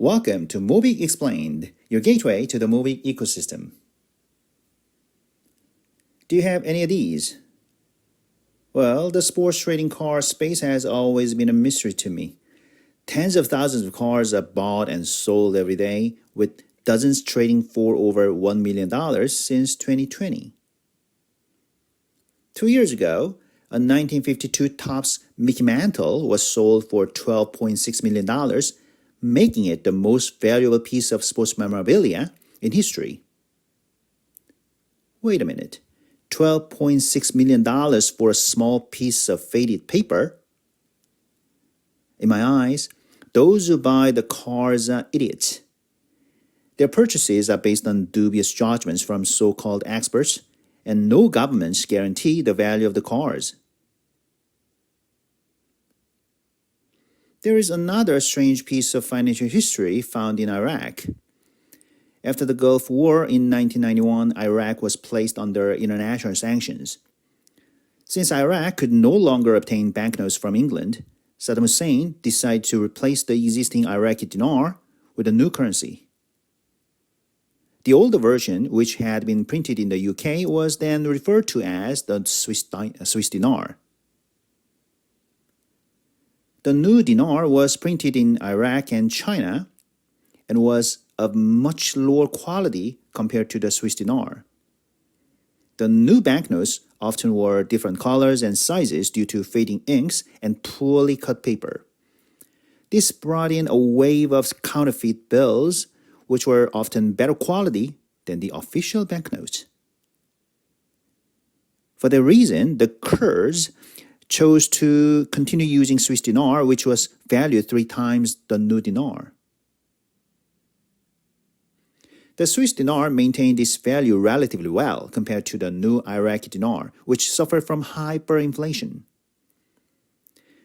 Welcome to Mobick Explained, your gateway to the Mobick ecosystem. Do you have any of these? Well, the sports trading car space has always been a mystery to me. Tens of thousands of cars are bought and sold every day, with dozens trading for over $1 million since 2020. 2 years ago, a 1952 Topps Mickey Mantle was sold for $12.6 million, making it the most valuable piece of sports memorabilia in history. Wait a minute, $12.6 million for a small piece of faded paper? In my eyes, those who buy the cars are idiots. Their purchases are based on dubious judgments from so-called experts, and no governments guarantee the value of the cars. There is another strange piece of financial history found in Iraq. After the Gulf War in 1991, Iraq was placed under international sanctions. Since Iraq could no longer obtain banknotes from England, Saddam Hussein decided to replace the existing Iraqi dinar with a new currency. The older version, which had been printed in the UK, was then referred to as the Swiss dinar. The new dinar was printed in Iraq and China and was of much lower quality compared to the Swiss dinar. The new banknotes often wore different colors and sizes due to fading inks and poorly cut paper. This brought in a wave of counterfeit bills, which were often better quality than the official banknotes. For that reason, the Kurds chose to continue using Swiss dinar, which was valued 3 times the new dinar. The Swiss dinar maintained its value relatively well compared to the new Iraqi dinar, which suffered from hyperinflation.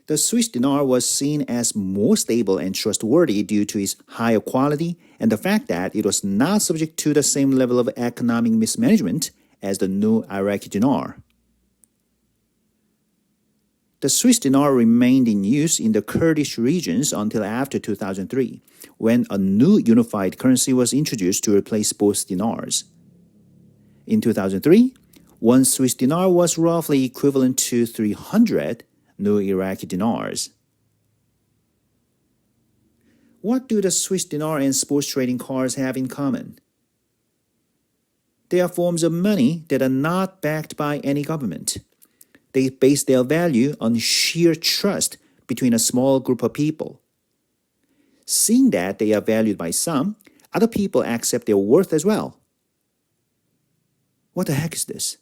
The Swiss dinar was seen as more stable and trustworthy due to its higher quality and the fact that it was not subject to the same level of economic mismanagement as the new Iraqi dinar. The Swiss dinar remained in use in the Kurdish regions until after 2003, when a new unified currency was introduced to replace both dinars. In 2003, one Swiss dinar was roughly equivalent to 300 new Iraqi dinars. What do the Swiss dinar and sports trading cars have in common? They are forms of money that are not backed by any government. They base their value on sheer trust between a small group of people. Seeing that they are valued by some, other people accept their worth as well. What the heck is this?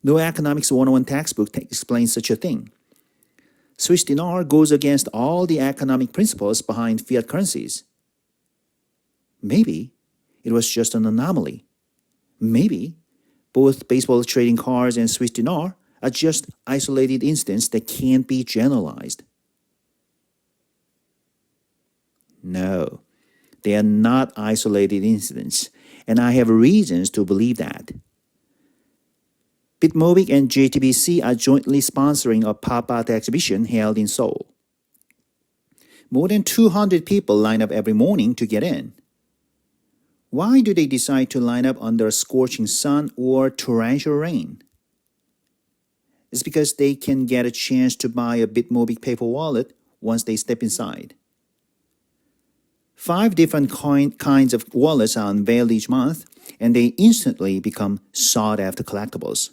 No Economics 101 textbook explains such a thing. Swiss dinar goes against all the economic principles behind fiat currencies. Maybe it was just an anomaly. Maybe both baseball trading cards and Swiss dinar are just isolated incidents that can't be generalized. No, they are not isolated incidents, and I have reasons to believe that. BTCMobick and JTBC are jointly sponsoring a pop-art exhibition held in Seoul. More than 200 people line up every morning to get in. Why do they decide to line up under a scorching sun or torrential rain? It's because they can get a chance to buy a BTCMobick paper wallet once they step inside. 5 different kinds of wallets are unveiled each month, and they instantly become sought-after collectibles.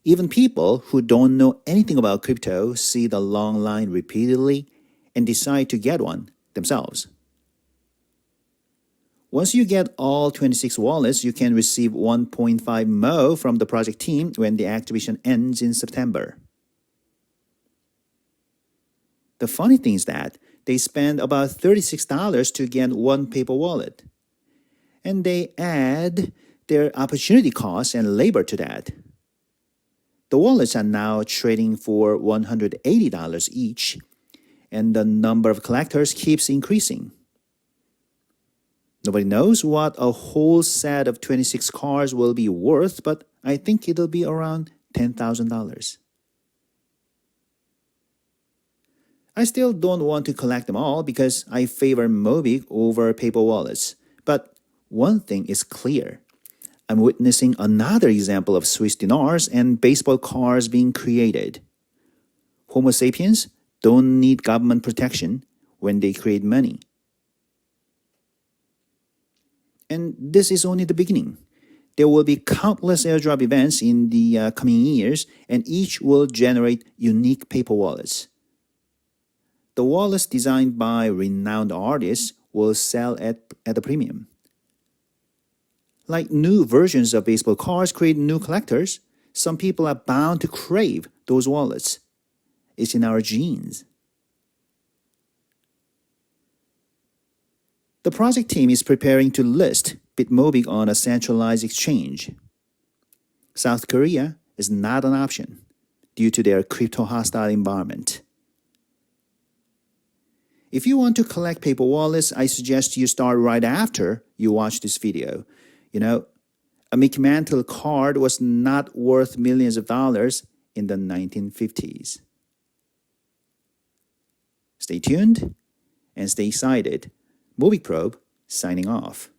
Even people who don't know anything about crypto see the long line repeatedly and decide to get one themselves. Once you get all 26 wallets, you can receive 1.5 Mo from the project team when the exhibition ends in September. The funny thing is that they spend about $36 to get one paper wallet. And they add their opportunity costs and labor to that. The wallets are now trading for $180 each, and the number of collectors keeps increasing. Nobody knows what a whole set of 26 cards will be worth, but I think it'll be around $10,000. I still don't want to collect them all because I favor Mobick over paper wallets. But one thing is clear. I'm witnessing another example of Swiss dinars and baseball cards being created. Homo sapiens don't need government protection when they create money. And this is only the beginning. There will be countless airdrop events in the coming years, and each will generate unique paper wallets. The wallets designed by renowned artists will sell at a premium. Like new versions of baseball cards create new collectors, some people are bound to crave those wallets. It's in our genes. The project team is preparing to list BTCMobick on a centralized exchange. South Korea is not an option due to their crypto-hostile environment. If you want to collect paper wallets, I suggest you start right after you watch this video. A Mickey Mantle card was not worth millions of dollars in the 1950s. Stay tuned and stay excited. Mobick Probe signing off.